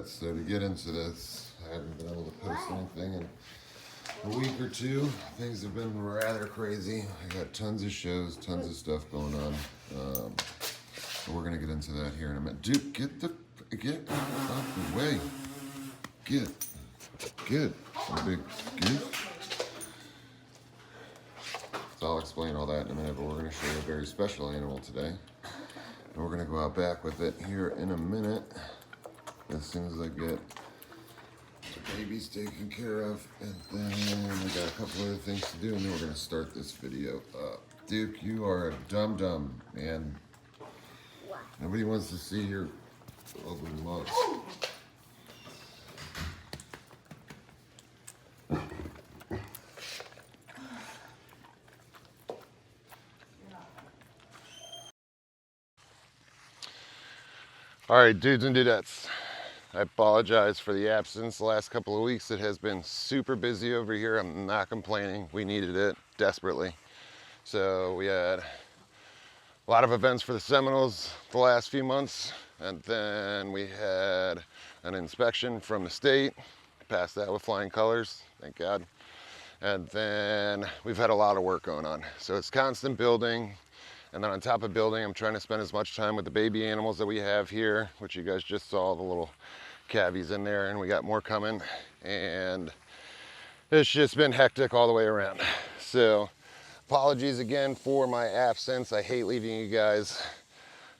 dudettes. So to get into this, I haven't been able to post anything in a week or two. Things have been rather crazy. I got tons of shows, tons of stuff going on. But we're gonna get into that here in a minute. Dude, get out of the way. Get. A big get. So I'll explain all that in a minute, but we're gonna show you a very special animal today. And we're gonna go out back with it here in a minute. As soon as I get the babies taken care of, and then I got a couple other things to do, and then we're gonna start this video up. Duke, you are a dum-dum, man. Nobody wants to see your ugly mugs. All right, dudes and dudettes. I apologize for the absence the last couple of weeks. It has been super busy over here. I'm not complaining. We needed it desperately. So we had a lot of events for the Seminoles the last few months. And then we had an inspection from the state. Passed that with flying colors, thank God. And then we've had a lot of work going on. So it's constant building. And then on top of building, I'm trying to spend as much time with the baby animals that we have here, which you guys just saw, the little cavies in there, and we got more coming. And it's just been hectic all the way around. So apologies again for my absence. I hate leaving you guys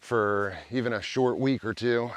for even a short week or two.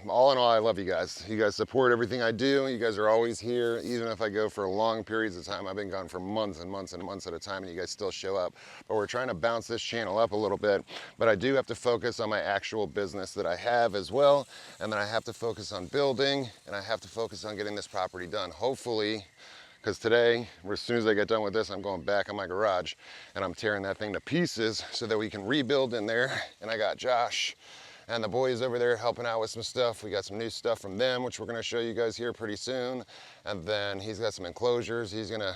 All in all, I love you guys. You guys support everything I do. You guys are always here, even if I go for long periods of time. I've been gone for months and months and months at a time, and you guys still show up. But we're trying to bounce this channel up a little bit. But I do have to focus on my actual business that I have as well. And then I have to focus on building, and I have to focus on getting this property done. Hopefully, because today, as soon as I get done with this, I'm going back in my garage, and I'm tearing that thing to pieces so that we can rebuild in there. And I got Josh and the boys over there helping out with some stuff. We got some new stuff from them, which we're gonna show you guys here pretty soon. And then he's got some enclosures he's gonna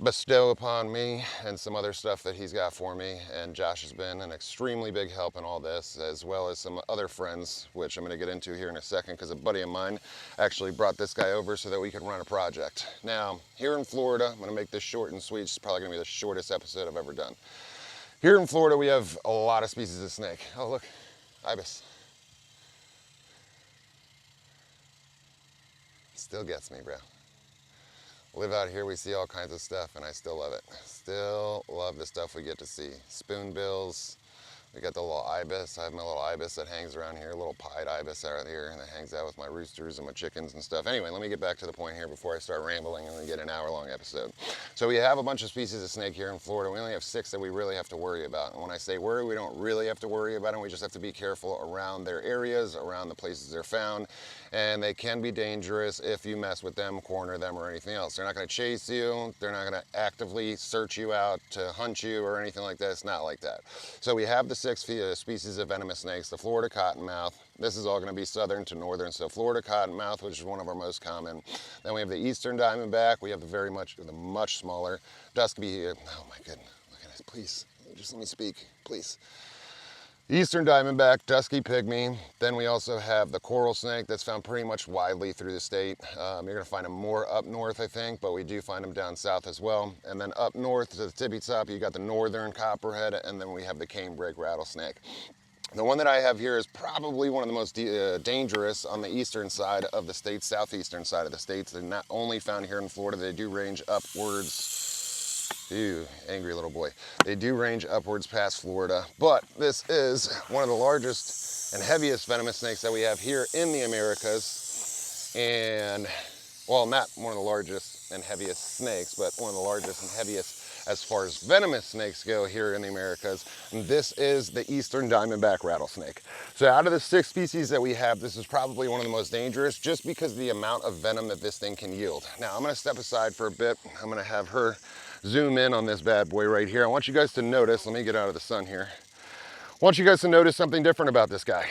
bestow upon me, and some other stuff that he's got for me. And Josh has been an extremely big help in all this, as well as some other friends, which I'm gonna get into here in a second, because a buddy of mine actually brought this guy over so that we could run a project. Now, here in Florida, I'm gonna make this short and sweet. It's probably gonna be the shortest episode I've ever done. Here in Florida, we have a lot of species of snake. Oh, look. Ibis. Still gets me, bro. Live out here, we see all kinds of stuff, and I still love it. Still love the stuff we get to see. Spoonbills. We got the little ibis. I have my little ibis that hangs around here, a little pied ibis out here, and that hangs out with my roosters and my chickens and stuff. Anyway, let me get back to the point here before I start rambling and we get an hour-long episode. So we have a bunch of species of snake here in Florida. We only have 6 that we really have to worry about. And when I say worry, we don't really have to worry about them. We just have to be careful around their areas, around the places they're found. And they can be dangerous if you mess with them, corner them, or anything else. They're not going to chase you. They're not going to actively search you out to hunt you or anything like that. It's not like that. So we have the 6 species of venomous snakes. The Florida cottonmouth. This is all going to be southern to northern. So Florida cottonmouth, which is one of our most common. Then we have the eastern diamondback. We have the much smaller dusky. Oh my goodness! Look at this. Please, just let me speak, please. Eastern diamondback, dusky pygmy. Then we also have the coral snake that's found pretty much widely through the state. You're gonna find them more up north, I think, but we do find them down south as well. And then up north to the tippy top, you got the northern copperhead, and then we have the canebrake rattlesnake. The one that I have here is probably one of the most dangerous on the eastern side of the state, southeastern side of the states. They're not only found here in Florida, they do range upwards. Ew, angry little boy. They do range upwards past Florida, but this is one of the largest and heaviest venomous snakes that we have here in the Americas. And, well, not one of the largest and heaviest snakes, but one of the largest and heaviest as far as venomous snakes go here in the Americas. And this is the eastern diamondback rattlesnake. So out of the 6 species that we have, this is probably one of the most dangerous just because of the amount of venom that this thing can yield. Now, I'm gonna step aside for a bit. I'm gonna have her zoom in on this bad boy right here. I want you guys to notice, let me get out of the sun here. I want you guys to notice something different about this guy.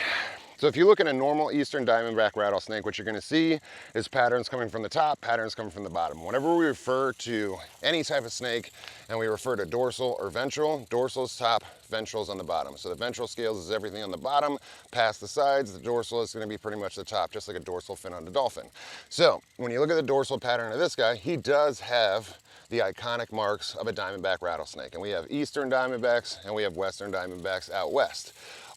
So if you look at a normal eastern diamondback rattlesnake, what you're gonna see is patterns coming from the top, patterns coming from the bottom. Whenever we refer to any type of snake and we refer to dorsal or ventral, dorsal's top, ventral's on the bottom. So the ventral scales is everything on the bottom, past the sides, the dorsal is gonna be pretty much the top, just like a dorsal fin on a dolphin. So when you look at the dorsal pattern of this guy, he does have the iconic marks of a diamondback rattlesnake. And we have eastern diamondbacks and we have western diamondbacks out west.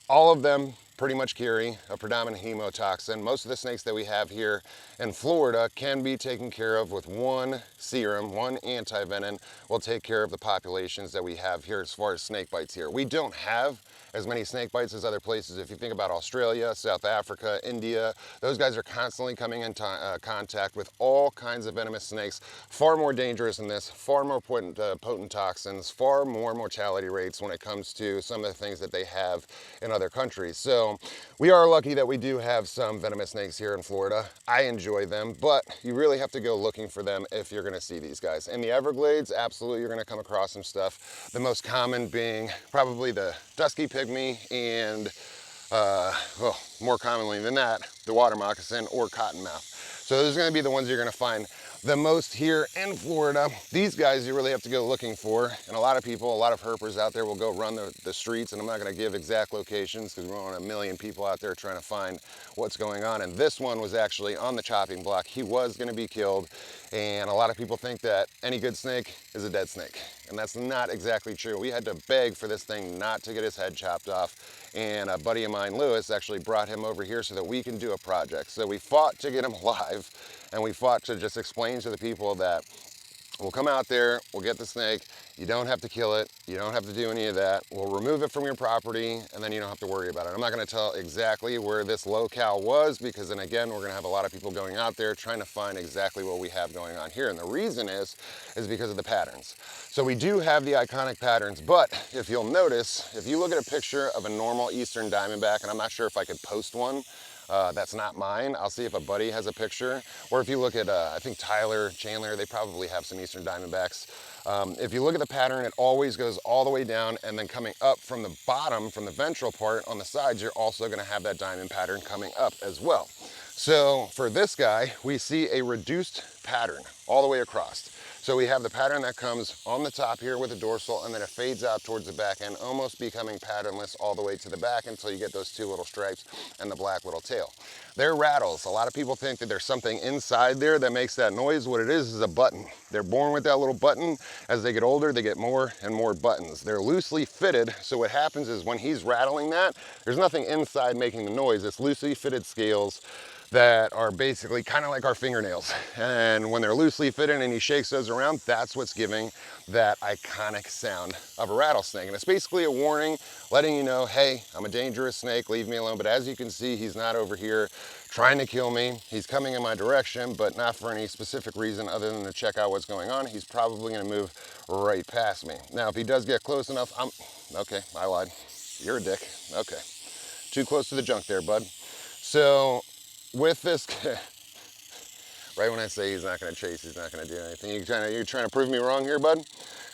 All of them pretty much carry a predominant hemotoxin. Most of the snakes that we have here in Florida can be taken care of with one serum, one anti-venom will take care of the populations that we have here as far as snake bites here. We don't have as many snake bites as other places. If you think about Australia, South Africa, India, those guys are constantly coming in contact with all kinds of venomous snakes, far more dangerous than this, far more potent toxins, far more mortality rates when it comes to some of the things that they have in other countries. So we are lucky that we do have some venomous snakes here in Florida. I enjoy them, but you really have to go looking for them if you're gonna see these guys. In the Everglades, absolutely you're gonna come across some stuff. The most common being probably the dusky pygmy and well, more commonly than that, the water moccasin or cottonmouth. So those are gonna be the ones you're gonna find the most here in Florida. These guys you really have to go looking for, and a lot of people, a lot of herpers out there will go run the streets, and I'm not gonna give exact locations because we don't want a million people out there trying to find what's going on. And this one was actually on the chopping block. He was gonna be killed, and a lot of people think that any good snake is a dead snake, and that's not exactly true. We had to beg for this thing not to get his head chopped off, and a buddy of mine, Lewis, actually brought him over here so that we can do a project. So we fought to get him alive, and we fought to just explain to the people that we'll come out there, we'll get the snake, you don't have to kill it, you don't have to do any of that, we'll remove it from your property, and then you don't have to worry about it. I'm not gonna tell exactly where this locale was, because then again, we're gonna have a lot of people going out there trying to find exactly what we have going on here. And the reason is because of the patterns. So we do have the iconic patterns, but if you'll notice, if you look at a picture of a normal eastern diamondback, and I'm not sure if I could post one, that's not mine. I'll see if a buddy has a picture. Or if you look at, I think Tyler, Chandler, they probably have some eastern diamondbacks. If you look at the pattern, it always goes all the way down, and then coming up from the bottom, from the ventral part on the sides, you're also gonna have that diamond pattern coming up as well. So for this guy, we see a reduced pattern all the way across. So we have the pattern that comes on the top here with the dorsal, and then it fades out towards the back end, almost becoming patternless all the way to the back until you get those two little stripes and the black little tail. They're rattles. A lot of people think that there's something inside there that makes that noise. What it is a button. They're born with that little button. As they get older, they get more and more buttons. They're loosely fitted, so what happens is when he's rattling that, there's nothing inside making the noise. It's loosely fitted scales that are basically kind of like our fingernails. And when they're loosely fitted and he shakes those around, that's what's giving that iconic sound of a rattlesnake. And it's basically a warning, letting you know, hey, I'm a dangerous snake, leave me alone. But as you can see, he's not over here trying to kill me. He's coming in my direction, but not for any specific reason other than to check out what's going on. He's probably gonna move right past me. Now, if he does get close enough, okay, I lied. You're a dick, okay. Too close to the junk there, bud. So, with this, right when I say he's not gonna chase, he's not gonna do anything. You're trying to prove me wrong here, bud?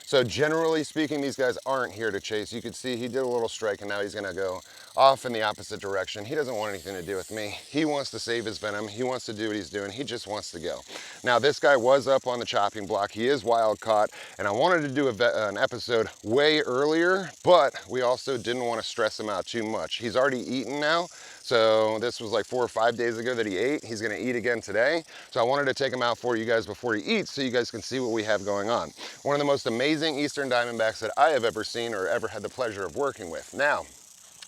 So generally speaking, these guys aren't here to chase. You can see he did a little strike and now he's gonna go off in the opposite direction. He doesn't want anything to do with me. He wants to save his venom. He wants to do what he's doing. He just wants to go. Now this guy was up on the chopping block. He is wild caught, and I wanted to do an episode way earlier, but we also didn't want to stress him out too much. He's already eaten now. So this was like 4 or 5 days ago that he ate. He's gonna eat again today. So I wanted to take him out for you guys before he eats so you guys can see what we have going on. One of the most amazing eastern diamondbacks that I have ever seen or ever had the pleasure of working with. Now,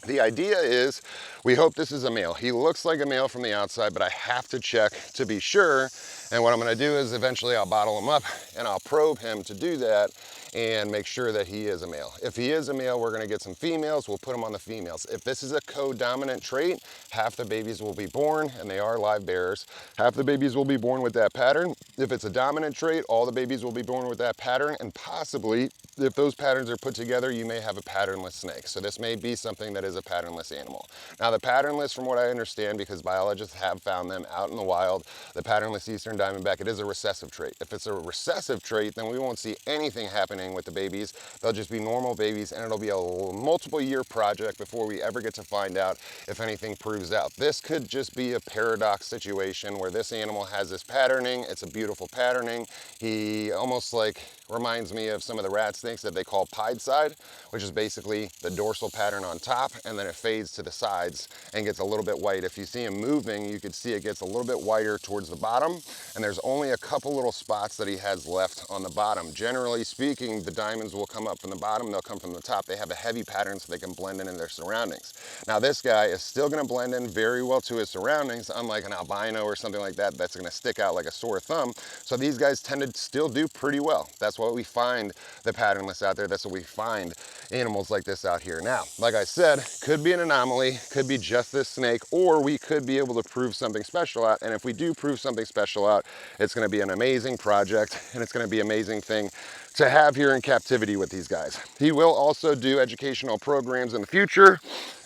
the idea is, we hope this is a male. He looks like a male from the outside, but I have to check to be sure. And what I'm gonna do is eventually I'll bottle him up and I'll probe him to do that and make sure that he is a male. If he is a male, we're gonna get some females, we'll put him on the females. If this is a co-dominant trait, half the babies will be born, and they are live bearers, half the babies will be born with that pattern. If it's a dominant trait, all the babies will be born with that pattern, and possibly if those patterns are put together, you may have a patternless snake. So this may be something that is a patternless animal. Now the patternless, from what I understand, because biologists have found them out in the wild, the patternless eastern diamondback, it is a recessive trait. If it's a recessive trait, then we won't see anything happening with the babies. They'll just be normal babies, and it'll be a multiple year project before we ever get to find out if anything proves out. This could just be a paradox situation where this animal has this patterning. It's a beautiful patterning. He almost like reminds me of some of the rat snakes that they call pied side, which is basically the dorsal pattern on top, and then it fades to the sides and gets a little bit white. If you see him moving, you can see it gets a little bit whiter towards the bottom, and there's only a couple little spots that he has left on the bottom. Generally speaking, the diamonds will come up from the bottom, they'll come from the top. They have a heavy pattern so they can blend in their surroundings. Now this guy is still gonna blend in very well to his surroundings, unlike an albino or something like that that's gonna stick out like a sore thumb. So these guys tend to still do pretty well. That's what we find the patternless out there. That's what we find animals like this out here. Now, like I said, could be an anomaly, could be just this snake, or we could be able to prove something special out. And if we do prove something special out, it's gonna be an amazing project, and it's gonna be an amazing thing to have here in captivity with these guys. He will also do educational programs in the future,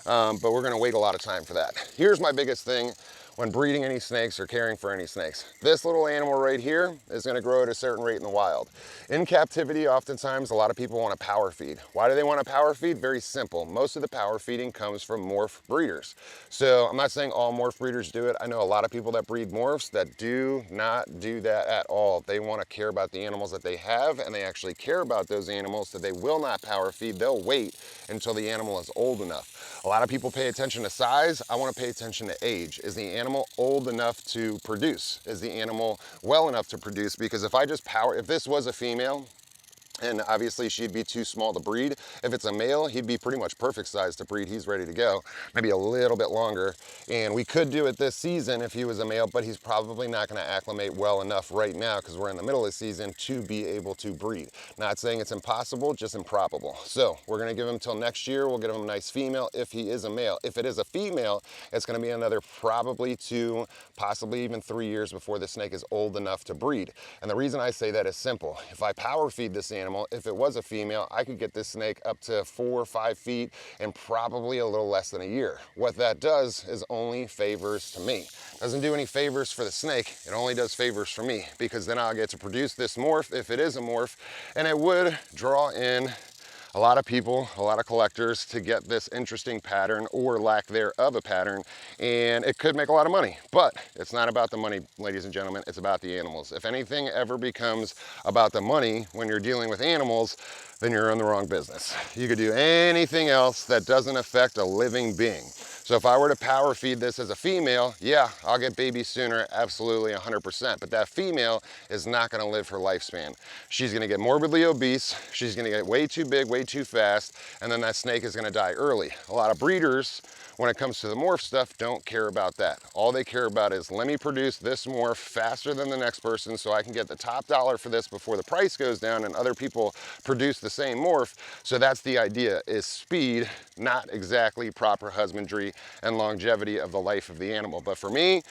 but we're gonna wait a lot of time for that. Here's my biggest thing when breeding any snakes or caring for any snakes. This little animal right here is gonna grow at a certain rate in the wild. In captivity, oftentimes, a lot of people wanna power feed. Why do they wanna power feed? Very simple. Most of the power feeding comes from morph breeders. So I'm not saying all morph breeders do it. I know a lot of people that breed morphs that do not do that at all. They wanna care about the animals that they have, and they actually care about those animals, so they will not power feed. They'll wait until the animal is old enough. A lot of people pay attention to size. I want to pay attention to age. Is the animal old enough to produce? Is the animal well enough to produce? Because if this was a female, and obviously she'd be too small to breed. If it's a male, he'd be pretty much perfect size to breed. He's ready to go, maybe a little bit longer. And we could do it this season if he was a male, but he's probably not gonna acclimate well enough right now because we're in the middle of the season to be able to breed. Not saying it's impossible, just improbable. So we're gonna give him till next year. We'll get him a nice female if he is a male. If it is a female, it's gonna be another probably 2, possibly even 3 years before the snake is old enough to breed. And the reason I say that is simple. If I power feed this animal, if it was a female, I could get this snake up to 4 or 5 feet in probably a little less than a year. What that does is only favors to me. Doesn't do any favors for the snake, it only does favors for me, because then I'll get to produce this morph, if it is a morph, and it would draw in a lot of people, a lot of collectors to get this interesting pattern or lack thereof a pattern, and it could make a lot of money. But it's not about the money, ladies and gentlemen, it's about the animals. If anything ever becomes about the money when you're dealing with animals, then you're in the wrong business. You could do anything else that doesn't affect a living being. So if I were to power feed this as a female, yeah, I'll get babies sooner, absolutely 100%. But that female is not gonna live her lifespan. She's gonna get morbidly obese, she's gonna get way too big, way too fast, and then that snake is gonna die early. A lot of breeders, when it comes to the morph stuff, don't care about that. All they care about is, let me produce this morph faster than the next person so I can get the top dollar for this before the price goes down and other people produce the same morph. So that's the idea, is speed, not exactly proper husbandry and longevity of the life of the animal. But for me,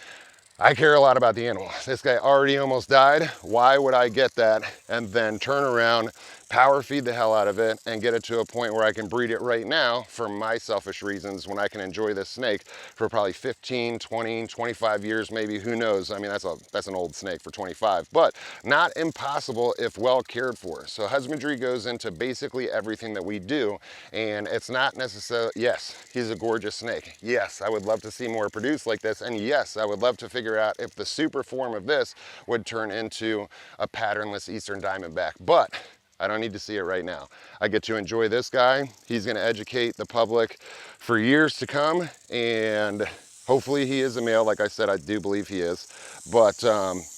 I care a lot about the animal. This guy already almost died. Why would I get that and then turn around, power feed the hell out of it, and get it to a point where I can breed it right now for my selfish reasons, when I can enjoy this snake for probably 15, 20, 25 years, maybe, who knows? I mean, that's an old snake for 25, but not impossible if well cared for. So husbandry goes into basically everything that we do, and it's not necessarily, yes, he's a gorgeous snake. Yes, I would love to see more produced like this, and yes, I would love to figure out if the super form of this would turn into a patternless eastern diamondback, but I don't need to see it right now. I get to enjoy this guy. He's gonna educate the public for years to come, and hopefully he is a male. Like I said, I do believe he is, but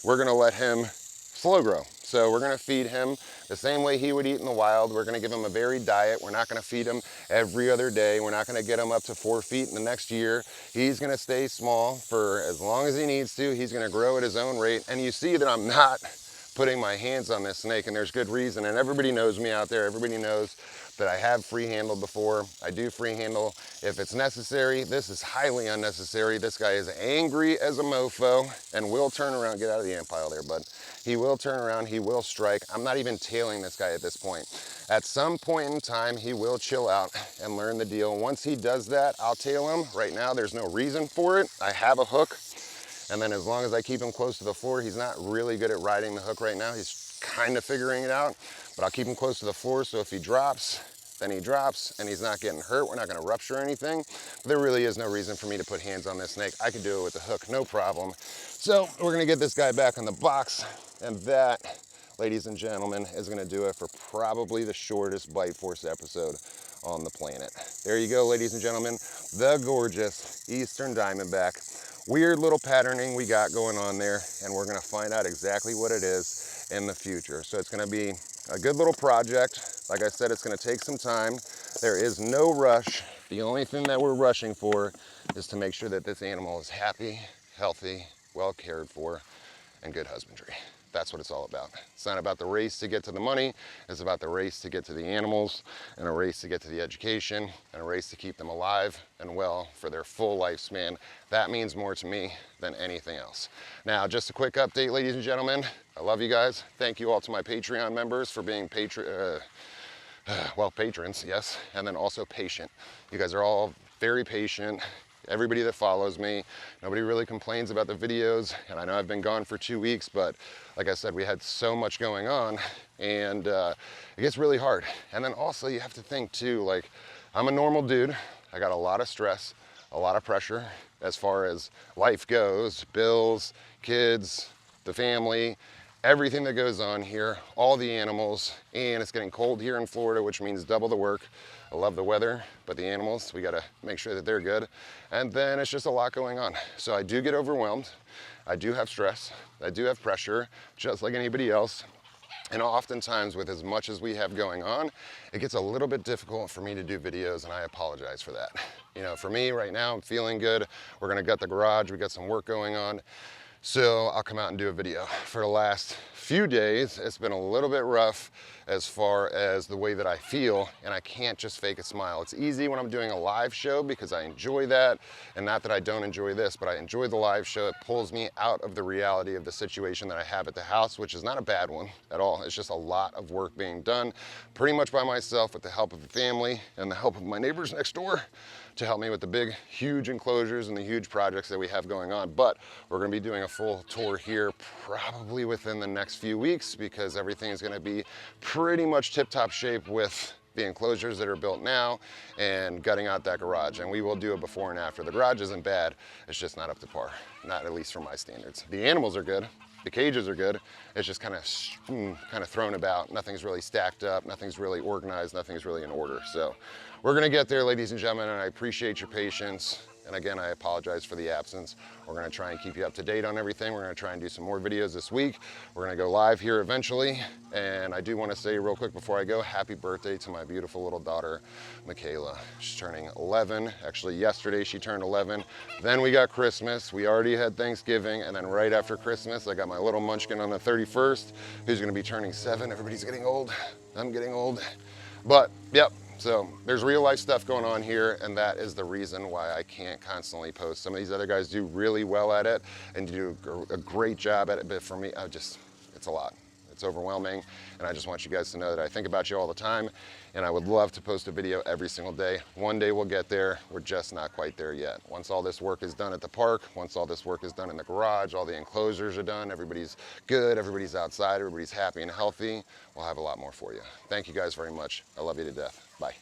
we're gonna let him slow grow. So we're gonna feed him the same way he would eat in the wild. We're gonna give him a varied diet. We're not gonna feed him every other day. We're not gonna get him up to 4 feet in the next year. He's gonna stay small for as long as he needs to. He's gonna grow at his own rate. And you see that I'm not putting my hands on this snake, and there's good reason. And everybody knows me out there. Everybody knows that I have free handled before. I do free handle if it's necessary. This is highly unnecessary. This guy is angry as a mofo and will turn around. Get out of the ant pile there, bud. He will turn around, he will strike. I'm not even tailing this guy at this point. At some point in time, he will chill out and learn the deal. Once he does that, I'll tail him. Right now, there's no reason for it. I have a hook, and then as long as I keep him close to the floor, he's not really good at riding the hook right now. He's kind of figuring it out, but I'll keep him close to the floor, so if he drops, then he drops and he's not getting hurt. We're not gonna rupture anything. There really is no reason for me to put hands on this snake. I could do it with the hook, no problem. So we're gonna get this guy back on the box, and that, ladies and gentlemen, is gonna do it for probably the shortest Birteforce episode on the planet. There you go, ladies and gentlemen, the gorgeous Eastern Diamondback. Weird little patterning we got going on there, and we're gonna find out exactly what it is in the future. So it's gonna be a good little project. Like I said, it's gonna take some time. There is no rush. The only thing that we're rushing for is to make sure that this animal is happy, healthy, well cared for, and good husbandry. That's what it's all about. It's not about the race to get to the money. It's about the race to get to the animals, and a race to get to the education, and a race to keep them alive and well for their full lifespan. That means more to me than anything else. Now, just a quick update, ladies and gentlemen. I love you guys. Thank you all to my Patreon members for being patrons, yes, and then also patient. You guys are all very patient. Everybody that follows me, nobody really complains about the videos, and I know I've been gone for 2 weeks, but like I said, we had so much going on, and it gets really hard. And then also you have to think too, like, I'm a normal dude. I got a lot of stress, a lot of pressure as far as life goes, bills, kids, the family, everything that goes on here, all the animals, and it's getting cold here in Florida, which means double the work. I love the weather, but the animals, we gotta make sure that they're good. And then it's just a lot going on. So I do get overwhelmed. I do have stress. I do have pressure, just like anybody else. And oftentimes, with as much as we have going on, it gets a little bit difficult for me to do videos, and I apologize for that. You know, for me right now, I'm feeling good. We're gonna gut the garage. We got some work going on. So I'll come out and do a video. For the last few days, it's been a little bit rough as far as the way that I feel, and I can't just fake a smile. It's easy when I'm doing a live show because I enjoy that, and not that I don't enjoy this, but I enjoy the live show. It pulls me out of the reality of the situation that I have at the house, which is not a bad one at all. It's just a lot of work being done pretty much by myself with the help of the family and the help of my neighbors next door to help me with the big, huge enclosures and the huge projects that we have going on. But we're gonna be doing a full tour here probably within the next few weeks, because everything is gonna be pretty much tip-top shape with the enclosures that are built now and gutting out that garage. And we will do a before and after. The garage isn't bad, it's just not up to par, not at least for my standards. The animals are good. The cages are good. It's just kind of thrown about. Nothing's really stacked up. Nothing's really organized. Nothing's really in order. So we're going to get there, ladies and gentlemen, and I appreciate your patience. And again, I apologize for the absence. We're going to try and keep you up to date on everything. We're going to try and do some more videos this week. We're going to go live here eventually. And I do want to say real quick before I go, happy birthday to my beautiful little daughter, Michaela. She's turning 11. Actually, yesterday she turned 11. Then we got Christmas. We already had Thanksgiving. And then right after Christmas, I got my little munchkin on the 31st, who's going to be turning 7. Everybody's getting old. I'm getting old. But, yep. So there's real life stuff going on here, and that is the reason why I can't constantly post. Some of these other guys do really well at it and do a great job at it, but for me, it's a lot. It's overwhelming, and I just want you guys to know that I think about you all the time, and I would love to post a video every single day. One day we'll get there. We're just not quite there yet. Once all this work is done at the park, once all this work is done in the garage, all the enclosures are done, everybody's good, everybody's outside, everybody's happy and healthy, we'll have a lot more for you. Thank you guys very much. I love you to death. Bye.